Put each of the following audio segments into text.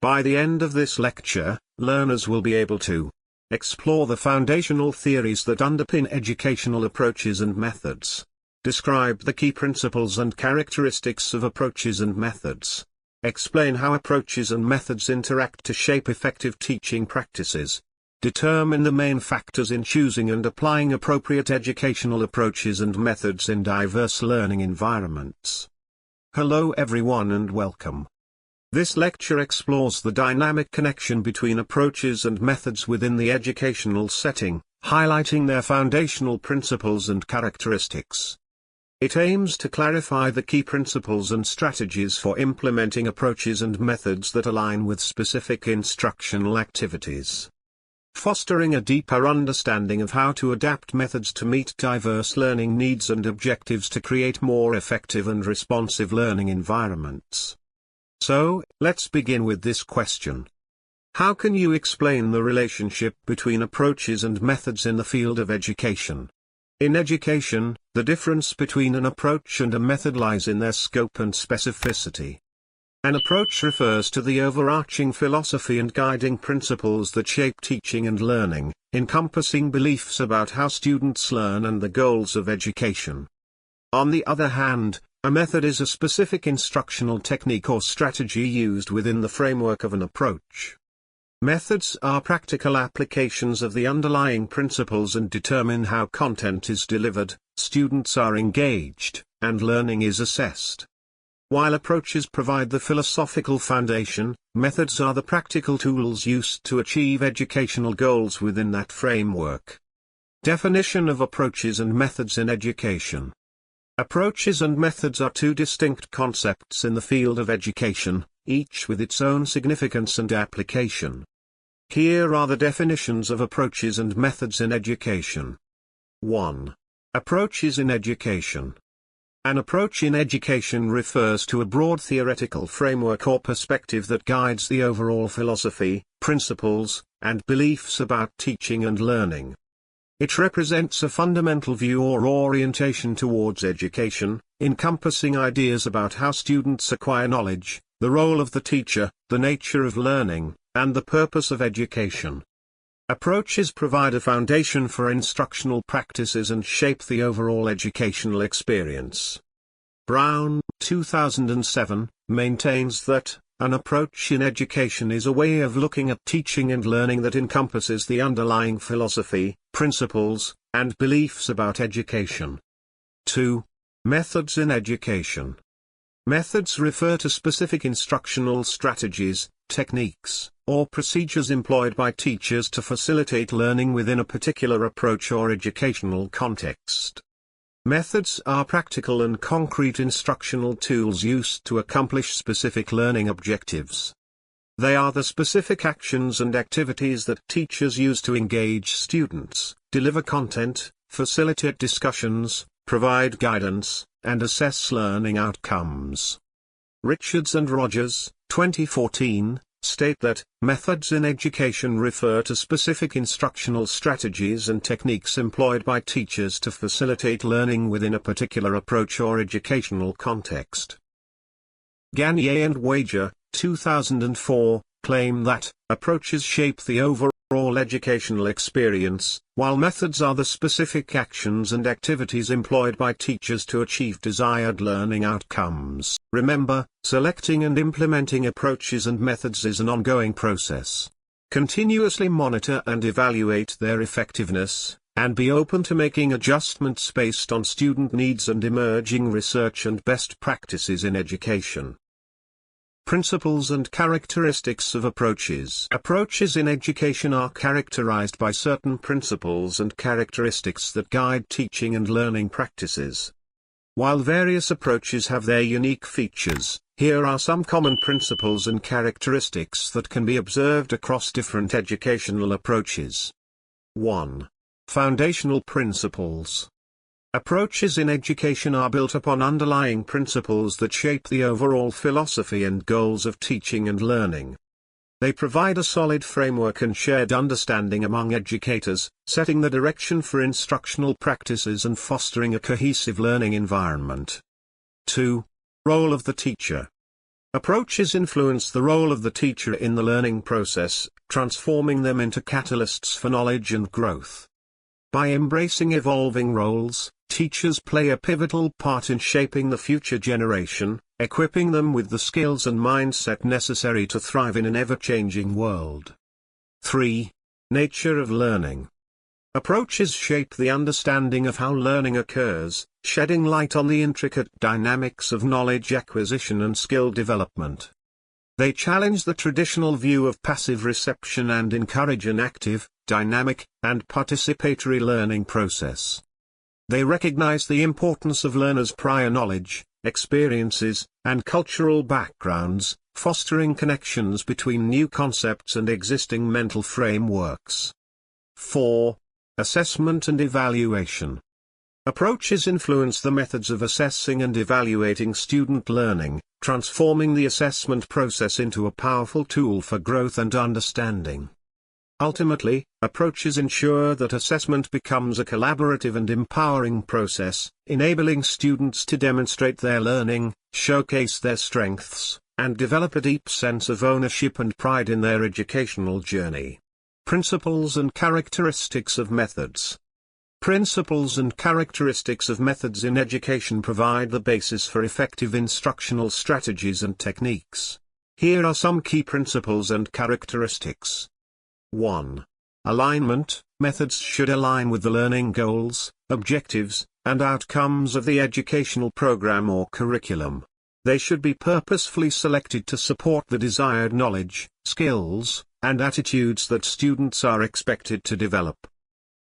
By the end of this lecture, learners will be able to explore the foundational theories that underpin educational approaches and methods, describe the key principles and characteristics of approaches and methods, explain how approaches and methods interact to shape effective teaching practices, determine the main factors in choosing and applying appropriate educational approaches and methods in diverse learning environments. Hello everyone and welcome. This lecture explores the dynamic connection between approaches and methods within the educational setting, highlighting their foundational principles and characteristics. It aims to clarify the key principles and strategies for implementing approaches and methods that align with specific instructional activities, fostering a deeper understanding of how to adapt methods to meet diverse learning needs and objectives to create more effective and responsive learning environments. So, let's begin with this question. How can you explain the relationship between approaches and methods in the field of education? In education, the difference between an approach and a method lies in their scope and specificity. An approach refers to the overarching philosophy and guiding principles that shape teaching and learning, encompassing beliefs about how students learn and the goals of education. On the other hand, a method is a specific instructional technique or strategy used within the framework of an approach. Methods are practical applications of the underlying principles and determine how content is delivered, students are engaged, and learning is assessed. While approaches provide the philosophical foundation, methods are the practical tools used to achieve educational goals within that framework. Definition of approaches and methods in education. Approaches and methods are two distinct concepts in the field of education, each with its own significance and application. Here are the definitions of approaches and methods in education. 1. Approaches in education. An approach in education refers to a broad theoretical framework or perspective that guides the overall philosophy, principles, and beliefs about teaching and learning. It represents a fundamental view or orientation towards education, encompassing ideas about how students acquire knowledge, the role of the teacher, the nature of learning, and the purpose of education. Approaches provide a foundation for instructional practices and shape the overall educational experience. Brown, 2007, maintains that an approach in education is a way of looking at teaching and learning that encompasses the underlying philosophy, principles, and beliefs about education. 2. Methods in education. Methods refer to specific instructional strategies, techniques, or procedures employed by teachers to facilitate learning within a particular approach or educational context. Methods are practical and concrete instructional tools used to accomplish specific learning objectives. They are the specific actions and activities that teachers use to engage students, deliver content, facilitate discussions, provide guidance, and assess learning outcomes. Richards and Rogers, 2014, state that methods in education refer to specific instructional strategies and techniques employed by teachers to facilitate learning within a particular approach or educational context. Gagne and Wager, 2004, claim that approaches shape the overall educational experience, while methods are the specific actions and activities employed by teachers to achieve desired learning outcomes. Remember, selecting and implementing approaches and methods is an ongoing process. Continuously monitor and evaluate their effectiveness, and be open to making adjustments based on student needs and emerging research and best practices in education. Principles and characteristics of approaches. Approaches in education are characterized by certain principles and characteristics that guide teaching and learning practices. While various approaches have their unique features, here are some common principles and characteristics that can be observed across different educational approaches. 1. Foundational principles. Approaches in education are built upon underlying principles that shape the overall philosophy and goals of teaching and learning. They provide a solid framework and shared understanding among educators, setting the direction for instructional practices and fostering a cohesive learning environment. 2. Role of the teacher. Approaches influence the role of the teacher in the learning process, transforming them into catalysts for knowledge and growth. By embracing evolving roles, teachers play a pivotal part in shaping the future generation, equipping them with the skills and mindset necessary to thrive in an ever-changing world. 3. Nature of learning. Approaches shape the understanding of how learning occurs, shedding light on the intricate dynamics of knowledge acquisition and skill development. They challenge the traditional view of passive reception and encourage an active, dynamic, and participatory learning process. They recognize the importance of learners' prior knowledge, experiences, and cultural backgrounds, fostering connections between new concepts and existing mental frameworks. 4. Assessment and evaluation. Approaches influence the methods of assessing and evaluating student learning, transforming the assessment process into a powerful tool for growth and understanding. Ultimately, approaches ensure that assessment becomes a collaborative and empowering process, enabling students to demonstrate their learning, showcase their strengths, and develop a deep sense of ownership and pride in their educational journey. Principles and characteristics of methods. Principles and characteristics of methods in education provide the basis for effective instructional strategies and techniques. Here are some key principles and characteristics. 1. Alignment. Methods should align with the learning goals, objectives, and outcomes of the educational program or curriculum. They should be purposefully selected to support the desired knowledge, skills, and attitudes that students are expected to develop.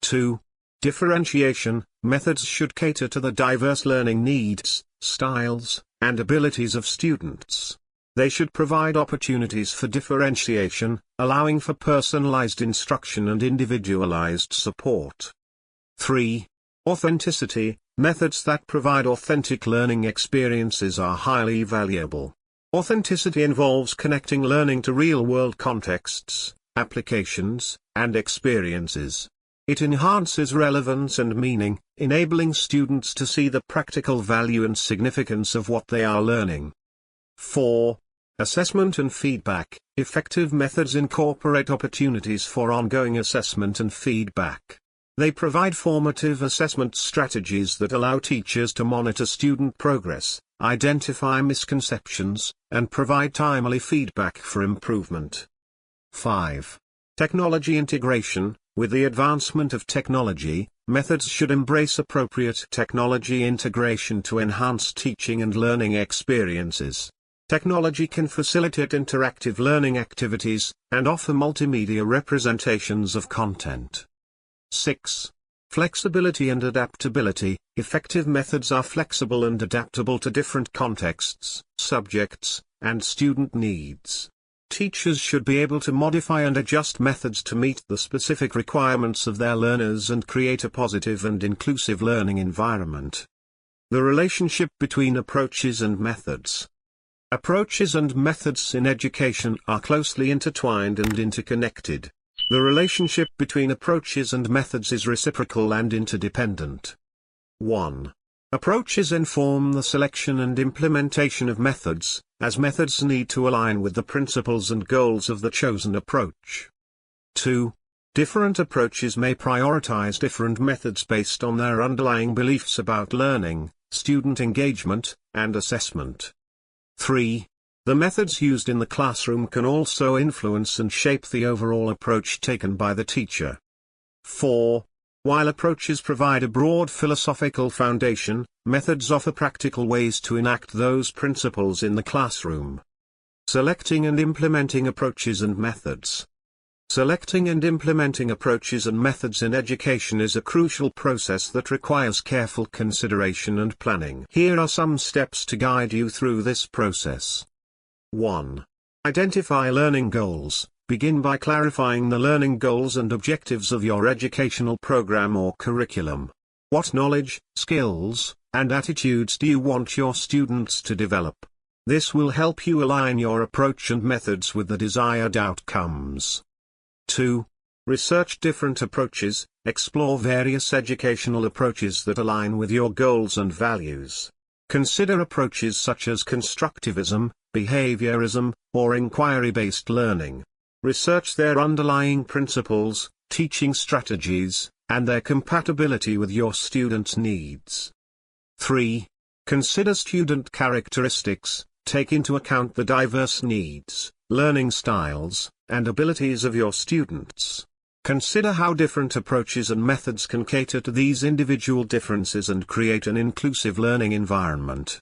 2. Differentiation. Methods should cater to the diverse learning needs, styles, and abilities of students. They should provide opportunities for differentiation, allowing for personalized instruction and individualized support. 3. Authenticity. Methods that provide authentic learning experiences are highly valuable. Authenticity involves connecting learning to real-world contexts, applications, and experiences. It enhances relevance and meaning, enabling students to see the practical value and significance of what they are learning. 4. Assessment and feedback. Effective methods incorporate opportunities for ongoing assessment and feedback. They provide formative assessment strategies that allow teachers to monitor student progress, identify misconceptions, and provide timely feedback for improvement. 5. Technology integration. With the advancement of technology, methods should embrace appropriate technology integration to enhance teaching and learning experiences. Technology can facilitate interactive learning activities, and offer multimedia representations of content. 6. Flexibility and adaptability. Effective methods are flexible and adaptable to different contexts, subjects, and student needs. Teachers should be able to modify and adjust methods to meet the specific requirements of their learners and create a positive and inclusive learning environment. The relationship between approaches and methods. Approaches and methods in education are closely intertwined and interconnected. The relationship between approaches and methods is reciprocal and interdependent. 1. Approaches inform the selection and implementation of methods, as methods need to align with the principles and goals of the chosen approach. 2. Different approaches may prioritize different methods based on their underlying beliefs about learning, student engagement, and assessment. 3. The methods used in the classroom can also influence and shape the overall approach taken by the teacher. 4. While approaches provide a broad philosophical foundation, methods offer practical ways to enact those principles in the classroom. Selecting and implementing approaches and methods. Selecting and implementing approaches and methods in education is a crucial process that requires careful consideration and planning. Here are some steps to guide you through this process. 1. Identify learning goals. Begin by clarifying the learning goals and objectives of your educational program or curriculum. What knowledge, skills, and attitudes do you want your students to develop? This will help you align your approach and methods with the desired outcomes. 2. Research different approaches. Explore various educational approaches that align with your goals and values. Consider approaches such as constructivism, behaviourism, or inquiry-based learning. Research their underlying principles, teaching strategies, and their compatibility with your students' needs. 3. Consider student characteristics. Take into account the diverse needs, learning styles, and abilities of your students. Consider how different approaches and methods can cater to these individual differences and create an inclusive learning environment.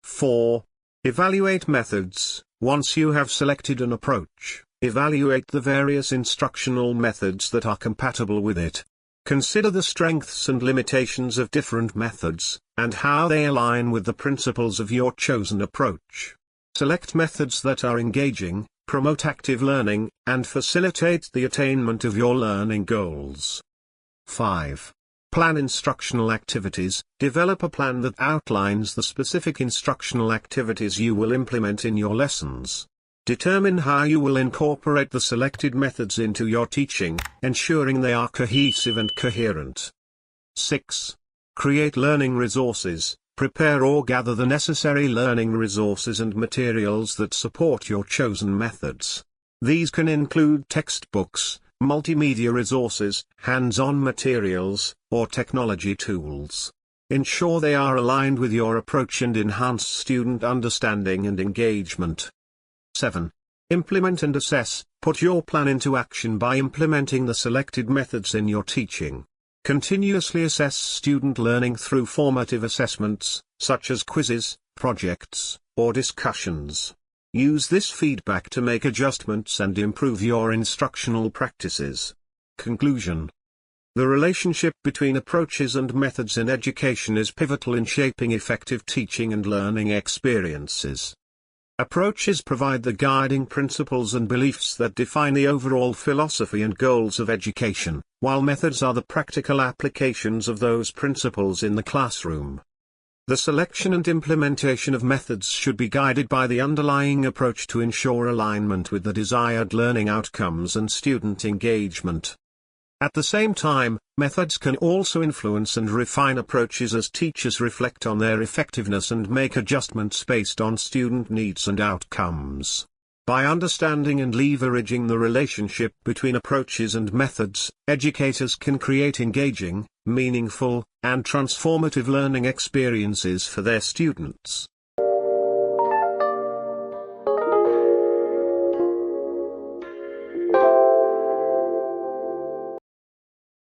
4. Evaluate methods. Once you have selected an approach, evaluate the various instructional methods that are compatible with it. Consider the strengths and limitations of different methods, and how they align with the principles of your chosen approach. Select methods that are engaging, promote active learning, and facilitate the attainment of your learning goals. 5. Plan instructional activities. Develop a plan that outlines the specific instructional activities you will implement in your lessons. Determine how you will incorporate the selected methods into your teaching, ensuring they are cohesive and coherent. 6. Create learning resources. Prepare or gather the necessary learning resources and materials that support your chosen methods. These can include textbooks, multimedia resources, hands-on materials, or technology tools. Ensure they are aligned with your approach and enhance student understanding and engagement. 7. Implement and assess. Put your plan into action by implementing the selected methods in your teaching. Continuously assess student learning through formative assessments, such as quizzes, projects, or discussions. Use this feedback to make adjustments and improve your instructional practices. Conclusion. The relationship between approaches and methods in education is pivotal in shaping effective teaching and learning experiences. Approaches provide the guiding principles and beliefs that define the overall philosophy and goals of education, while methods are the practical applications of those principles in the classroom. The selection and implementation of methods should be guided by the underlying approach to ensure alignment with the desired learning outcomes and student engagement. At the same time, methods can also influence and refine approaches as teachers reflect on their effectiveness and make adjustments based on student needs and outcomes. By understanding and leveraging the relationship between approaches and methods, educators can create engaging, meaningful, and transformative learning experiences for their students.